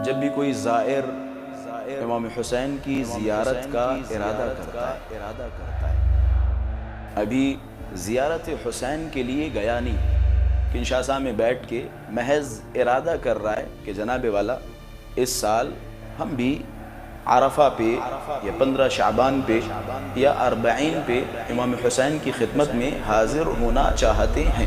جب بھی کوئی زائر امام حسین کی زیارت کا ارادہ کرتا ہے، ابھی زیارت حسین کے لیے گیا نہیں، کنشاسا میں بیٹھ کے محض ارادہ کر رہا ہے کہ جناب والا اس سال ہم بھی عرفہ پہ یا 15 شعبان پہ یا 40 پہ امام حسین کی خدمت میں حاضر ہونا چاہتے ہیں۔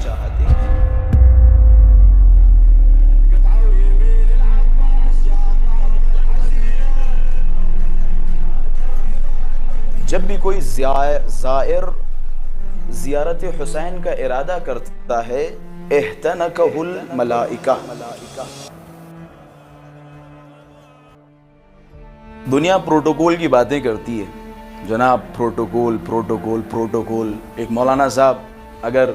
جب بھی کوئی زائر زیارت حسین کا ارادہ کرتا ہے احتنکہ الملائکہ، دنیا پروٹوکول کی باتیں کرتی ہے، جناب پروٹوکول۔ ایک مولانا صاحب اگر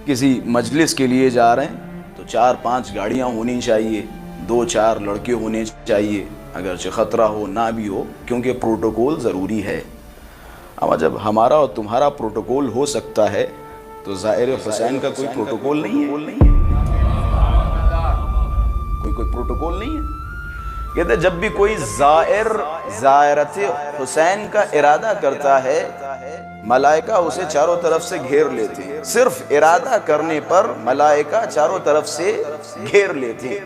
کسی مجلس کے لیے جا رہے ہیں تو 4-5 گاڑیاں ہونی چاہیے، 2-4 لڑکے ہونے چاہیے، اگرچہ خطرہ ہو نہ بھی ہو، کیونکہ پروٹوکول ضروری ہے۔ اما جب ہمارا اور تمہارا پروٹوکول ہو سکتا ہے تو زائر حسین کا کوئی پروٹوکول نہیں ہے، کوئی پروٹوکول نہیں ہے۔ کہتے جب بھی کوئی زائر زیارت حسین کا ارادہ کرتا ہے ملائکہ اسے چاروں طرف سے گھیر لیتے ہیں، صرف ارادہ کرنے پر ملائکہ چاروں طرف سے گھیر لیتے ہیں۔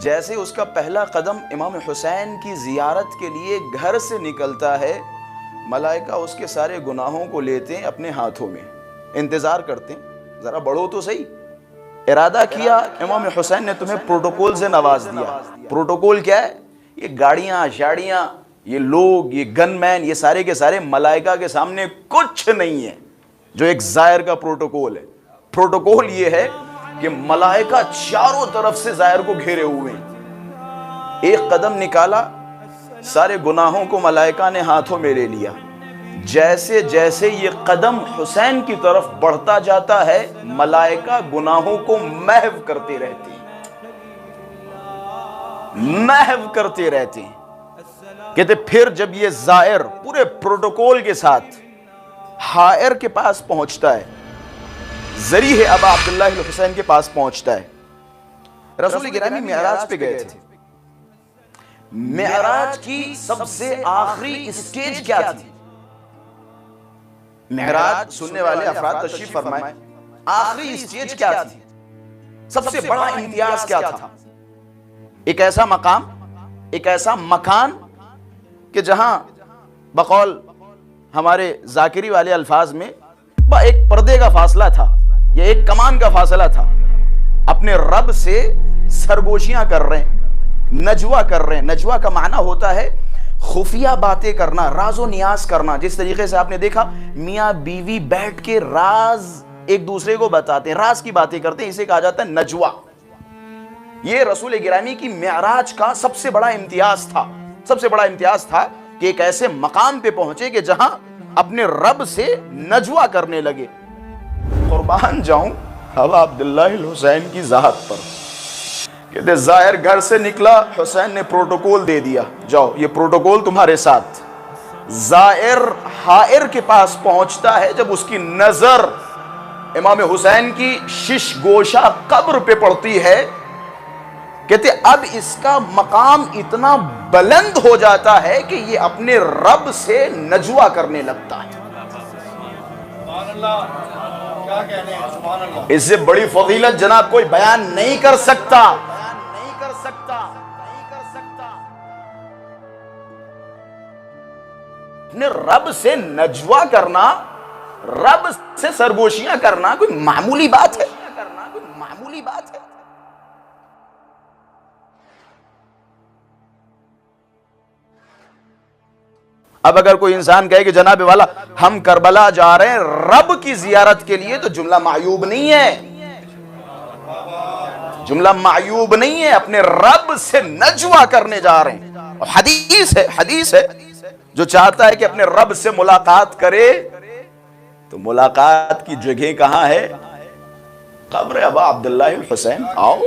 جیسے اس کا پہلا قدم امام حسین کی زیارت کے لیے گھر سے نکلتا ہے، ملائکہ اس کے سارے گناہوں کو لیتے ہیں اپنے ہاتھوں میں، انتظار کرتے ہیں ذرا بڑھو تو صحیح۔ ارادہ کیا امام حسین نے تمہیں پروٹوکول سے نواز دیا۔ پروٹوکول کیا ہے؟ یہ گاڑیاں شاڑیاں، یہ لوگ، یہ گن مین، یہ سارے کے سارے ملائکہ کے سامنے کچھ نہیں ہے جو ایک زائر کا پروٹوکول ہے۔ پروٹوکول یہ ہے کہ ملائکہ چاروں طرف سے زائر کو گھیرے ہوئے ہیں، ایک قدم نکالا سارے گناہوں کو ملائکہ نے ہاتھوں میں لے لیا۔ جیسے جیسے یہ قدم حسین کی طرف بڑھتا جاتا ہے ملائکہ گناہوں کو محو کرتے رہتے ہیں۔ کہتے پھر جب یہ زائر پورے پروٹوکول کے ساتھ حائر کے پاس پہنچتا ہے، ذریح ابا عبداللہ الحسین کے پاس پہنچتا ہے۔ رسول گرامی معراج پہ گئے تھے۔ معراج کی سب سے آخری اسٹیج کیا تھی؟ معراج سننے والے افراد تشریف فرمائے، آخری اسٹیج کیا تھی؟ سب سے بڑا امتیاز کیا تھا؟ ایک ایسا مقام، ایک ایسا مکان کہ جہاں بقول ہمارے ذاکری والے الفاظ میں ایک پردے کا فاصلہ تھا یا ایک کمان کا فاصلہ تھا، اپنے رب سے سرگوشیاں کر رہے ہیں، نجوہ کر رہے ہیں۔ نجوہ کا معنی ہوتا ہے خفیہ باتیں کرنا، راز و نیاز کرنا۔ جس طریقے سے آپ نے دیکھا میاں بیوی بیٹھ کے راز ایک دوسرے کو بتاتے ہیں، راز کی باتیں کرتے ہیں، اسے کہا جاتا ہے نجوہ۔ یہ رسول گرامی کی معراج کا سب سے بڑا امتیاز تھا کہ ایک ایسے مقام پہ پہنچے کہ جہاں اپنے رب سے نجوہ کرنے لگے۔ قربان جاؤں ابا عبداللہ الحسین کی ذات پر۔ کہتے زائر گھر سے نکلا، حسین نے پروٹوکول دے دیا، جاؤ یہ پروٹوکول تمہارے ساتھ۔ زائر حائر کے پاس پہنچتا ہے، جب اس کی نظر امام حسین کی شش گوشہ قبر پہ پڑتی ہے، کہتے اب اس کا مقام اتنا بلند ہو جاتا ہے کہ یہ اپنے رب سے نجوہ کرنے لگتا ہے۔ اس سے بڑی فضیلت جناب کوئی بیان نہیں کر سکتا۔ اپنے رب سے نجوہ کرنا، رب سے سرگوشیاں کرنا کوئی معمولی بات ہے؟ اب اگر کوئی انسان کہے کہ جناب والا ہم کربلا جا رہے ہیں رب کی زیارت کے لیے، تو جملہ معیوب نہیں ہے، اپنے رب سے نجوہ کرنے جا رہے ہیں۔ اور حدیث ہے جو چاہتا ہے کہ اپنے رب سے ملاقات کرے تو ملاقات کی جگہ کہاں ہے؟ قبر ابا عبداللہ الحسین۔ آؤ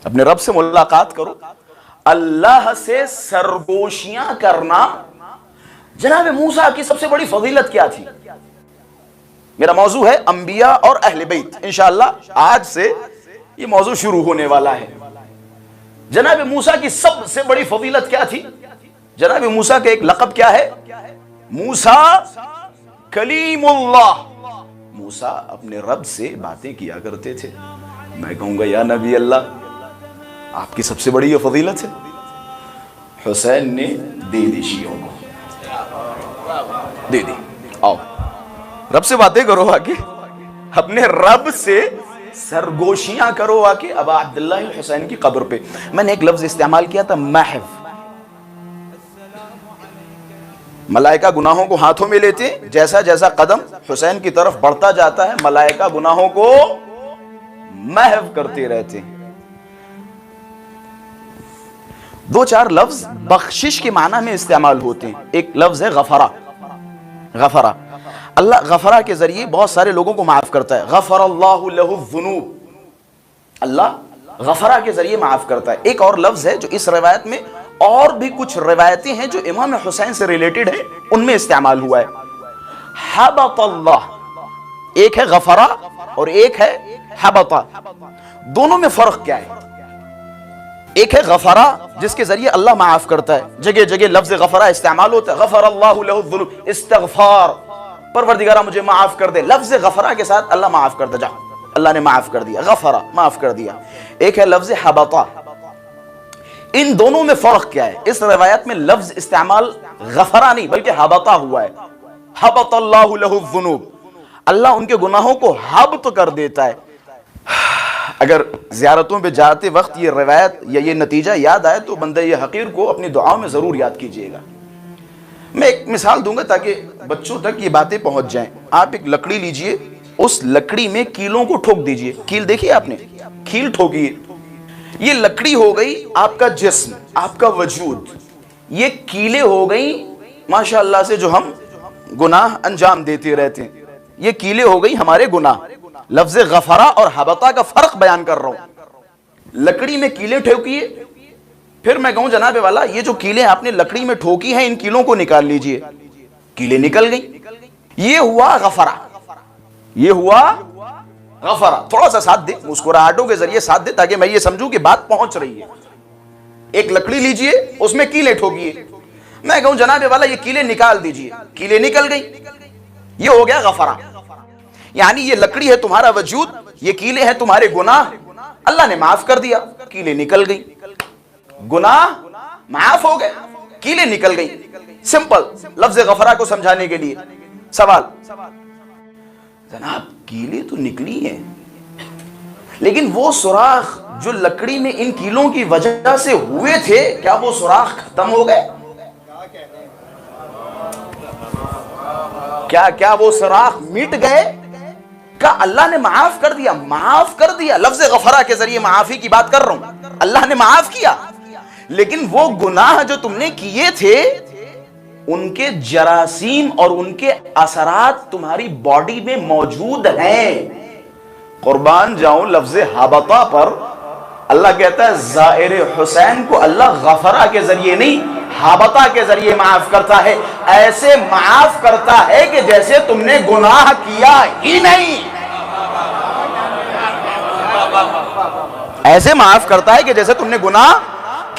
اپنے رب سے ملاقات کرو۔ اللہ سے سرگوشیاں کرنا، جناب موسیٰ کی سب سے بڑی فضیلت کیا تھی؟ میرا موضوع ہے انبیاء اور اہل بیت، انشاءاللہ آج سے یہ موضوع شروع ہونے والا ہے۔ جناب موسیٰ کی سب سے بڑی فضیلت کیا تھی؟ جناب موسیٰ کا ایک لقب کیا ہے؟ موسیٰ کلیم اللہ. موسیٰ اپنے رب سے باتیں کیا کرتے تھے. میں کہوں گا یا نبی اللہ آپ کی سب سے بڑی یہ فضیلت ہے. حسین نے دے دی شیعوں کو, دے دی. آؤ رب سے باتیں کرو آ کے, اپنے رب سے سرگوشیاں کرو آ کے ابا عبداللہ الحسین کی قبر پہ. میں نے ایک لفظ استعمال کیا تھا محو. ملائکہ گناہوں کو ہاتھوں میں لیتے, جیسا جیسا قدم حسین کی طرف بڑھتا جاتا ہے ملائکہ گناہوں کو محو کرتے رہتے. دو چار لفظ بخشش کے معنی میں استعمال ہوتے ہیں. ایک لفظ ہے غفرہ. غفرہ, اللہ غفرہ کے ذریعے بہت سارے لوگوں کو معاف کرتا ہے. غفر اللہ لہ الذنوب, اللہ غفرہ کے ذریعے معاف کرتا ہے. ایک اور لفظ ہے جو اس روایت میں, اور بھی کچھ روایتیں ہیں جو امام حسین سے ریلیٹڈ ہیں, ان میں استعمال ہوا ہے. حبط اللہ, ایک ہے غفرہ اور ایک ہے حبط. دونوں میں فرق کیا ہے؟ ایک ہے غفرہ جس کے ذریعے اللہ معاف کرتا ہے, جگہ جگہ لفظ غفرہ استعمال ہوتا ہے. غفر اللہ لہ الذنوب, استغفار, پروردگارہ مجھے معاف کر دے. لفظ غفرہ کے ساتھ اللہ معاف کر دے, جا اللہ نے معاف کر دیا, غفرہ معاف کر دیا. ایک ہے لفظ حبطہ. ان دونوں میں فرق کیا ہے؟ اس روایت میں لفظ استعمال غفرہ نہیں بلکہ حبطہ ہوا ہے. حبط اللہ لہ الذنوب, اللہ ان کے گناہوں کو حبط کر دیتا ہے. اگر زیارتوں پہ جاتے وقت یہ روایت یا یہ نتیجہ یاد آئے تو بندہ یہ حقیر کو اپنی دعاؤں میں ضرور یاد کیجئے گا. میں ایک مثال دوں گا تاکہ بچوں تک یہ باتیں پہنچ جائیں. آپ ایک لکڑی لیجئے, اس لکڑی میں کیلوں کو ٹھوک دیجئے. کیل دیکھیے آپ نے, کیل ٹھوکیے. یہ لکڑی ہو گئی آپ کا جسم, آپ کا وجود. یہ کیلیں ہو گئی ماشاءاللہ سے جو ہم گناہ انجام دیتے رہتے ہیں. یہ کیلیں ہو گئی ہمارے گناہ. لفظ غفرہ اور حبطہ کا فرق بیان کر رہا ہوں. لکڑی میں کیلیں ٹھوکیے, پھر میں کہوں جناب والا یہ جو کیلیں آپ نے لکڑی میں ٹھوکی ہیں ان کیلوں کو نکال لیجئے. کیلیں نکل گئی. یہ ہوا غفرہ, یہ ہوا غفرہ. تھوڑا سا ساتھ دے, مسکراہٹوں کے ذریعے ساتھ دے تاکہ میں یہ سمجھوں کہ بات پہنچ رہی ہے. ایک لکڑی لیجئے, اس میں کیلیں ٹھوکیے. میں کہوں جناب والا یہ کیلیں نکال دیجئے. کیلیں نکل گئی. یہ ہو گیا غفرہ. یعنی یہ لکڑی ہے تمہارا وجود, یہ کیلیں ہیں تمہارے گناہ, اللہ نے معاف کر دیا, کیلیں نکل گئی. گناہ معاف ہو گئے, کیلیں نکل گئی. سمپل لفظ غفرہ کو سمجھانے کے لیے سوال, جناب کیلیں تو نکلی ہیں لیکن وہ سوراخ جو لکڑی میں ان کیلوں کی وجہ سے ہوئے تھے, کیا وہ سوراخ ختم ہو گئے؟ کیا وہ سوراخ مٹ گئے؟ کیا اللہ نے معاف کر دیا؟ معاف کر دیا. لفظ غفرہ کے ذریعے معافی کی بات کر رہا ہوں. اللہ نے معاف کیا, لیکن وہ گناہ جو تم نے کیے تھے ان کے جراثیم اور ان کے اثرات تمہاری باڈی میں موجود ہیں. قربان جاؤں لفظ حبطہ پر. اللہ کہتا ہے زائر حسین کو اللہ غفرہ کے ذریعے نہیں حبطہ کے ذریعے معاف کرتا ہے. ایسے معاف کرتا ہے کہ جیسے تم نے گناہ کیا ہی نہیں. ایسے معاف کرتا ہے کہ جیسے تم نے گناہ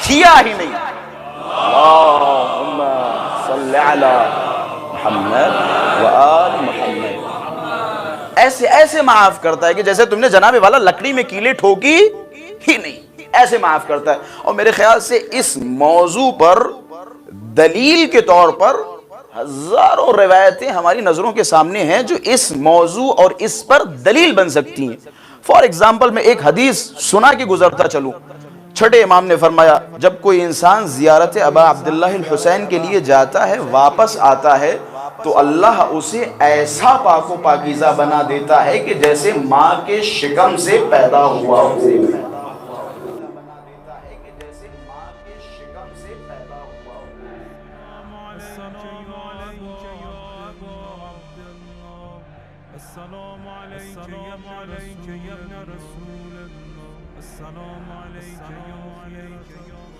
کیا ہی نہیں. اللہم صلی علی محمد و آل محمد. ایسے معاف کرتا ہے کہ جیسے تم نے جناب والا لکڑی میں کیلیں ٹھوکی ہی نہیں. ایسے معاف کرتا ہے. اور میرے خیال سے اس موضوع پر دلیل کے طور پر ہزاروں روایتیں ہماری نظروں کے سامنے ہیں جو اس موضوع اور اس پر دلیل بن سکتی ہیں. فار ایگزامپل میں ایک حدیث سنا کے گزرتا چلوں. چھٹے امام نے فرمایا جب کوئی انسان زیارت ابا عبداللہ الحسین کے لیے جاتا ہے واپس آتا ہے تو اللہ اسے ایسا پاک و پاکیزہ بنا دیتا ہے کہ جیسے ماں کے شکم سے پیدا ہوا ہو. السلام عليك يا ابن رسول الله. السلام عليك يا